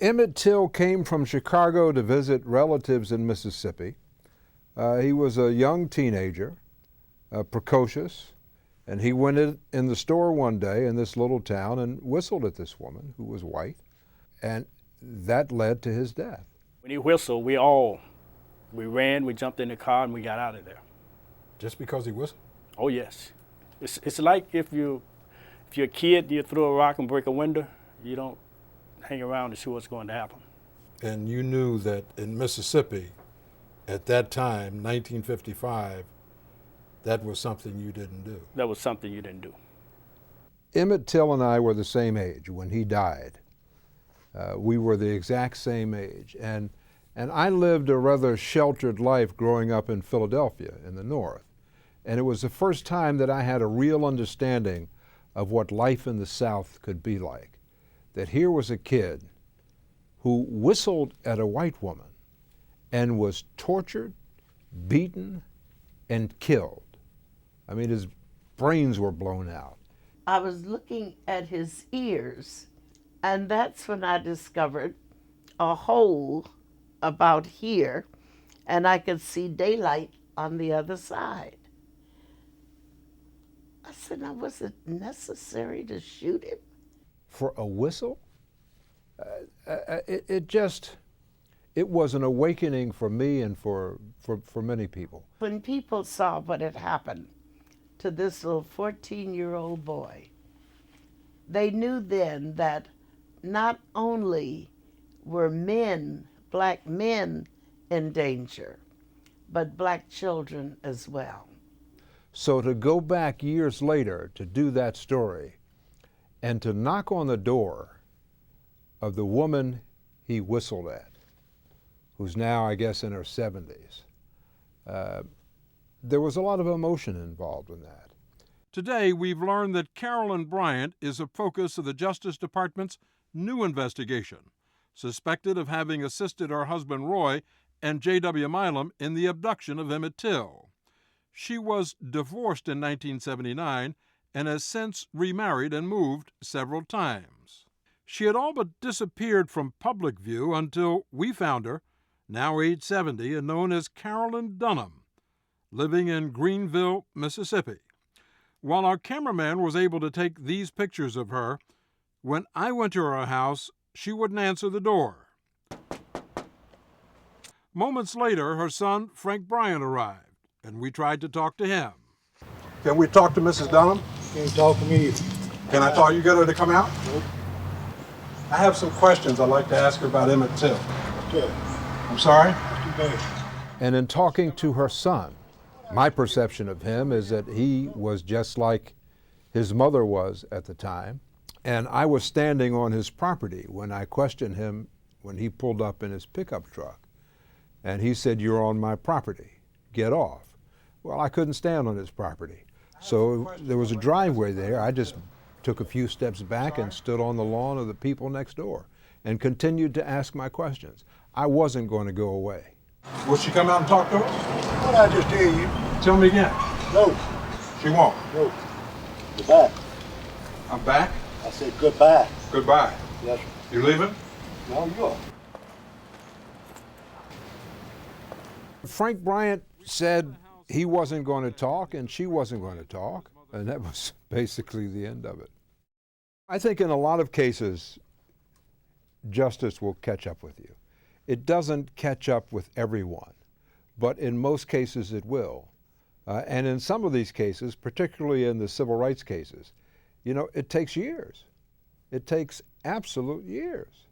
Emmett Till came from Chicago to visit relatives in Mississippi. He was a young teenager, precocious, and he went in the store one day in this little town and whistled at this woman who was white, and that led to his death. When he whistled, we ran, we jumped in the car, and we got out of there. Just because he whistled? Oh, yes. It's like if you're a kid, you throw a rock and break a window, you don't hang around to see what's going to happen. And you knew that in Mississippi, at that time, 1955, that was something you didn't do. That was something you didn't do. Emmett Till and I were the same age when he died. We were the exact same age. And I lived a rather sheltered life growing up in Philadelphia in the North. And it was the first time that I had a real understanding of what life in the South could be like. That here was a kid who whistled at a white woman and was tortured, beaten, and killed. I mean, his brains were blown out. I was looking at his ears, and that's when I discovered a hole about here, and I could see daylight on the other side. I said, now, was it necessary to shoot him? For a whistle? It was an awakening for me and for many people. When people saw what had happened to this little 14-year-old boy, they knew then that not only were men, black men, in danger, but black children as well. So to go back years later to do that story and to knock on the door of the woman he whistled at, who's now, I guess, in her 70s, there was a lot of emotion involved in that. Today, we've learned that Carolyn Bryant is a focus of the Justice Department's new investigation, suspected of having assisted her husband Roy and J.W. Milam in the abduction of Emmett Till. She was divorced in 1979 and has since remarried and moved several times. She had all but disappeared from public view until we found her, now age 70 and known as Carolyn Dunham, living in Greenville, Mississippi. While our cameraman was able to take these pictures of her, when I went to her house, she wouldn't answer the door. Moments later, her son, Frank Bryant, arrived, and we tried to talk to him. Can we talk to Mrs. Dunham? Can't talk to me. Can I talk? You get her to come out? Nope. I have some questions I'd like to ask her about Emmett Till. Okay. I'm sorry? Too bad. And in talking to her son, my perception of him is that he was just like his mother was at the time. And I was standing on his property when I questioned him when he pulled up in his pickup truck. And he said, "You're on my property. Get off." Well, I couldn't stand on his property. So there was a driveway there. I just took a few steps back and stood on the lawn of the people next door and continued to ask my questions. I wasn't going to go away. Will she come out and talk to us? What I just tell you? Tell me again. No. She won't. No. Goodbye. I'm back? I said goodbye. Goodbye. Yes, sir. You leaving? No, you are. Frank Bryant said he wasn't going to talk and she wasn't going to talk, and that was basically the end of it. I think in a lot of cases, justice will catch up with you. It doesn't catch up with everyone, but in most cases it will. And in some of these cases, particularly in the civil rights cases, you know, it takes years. It takes absolute years.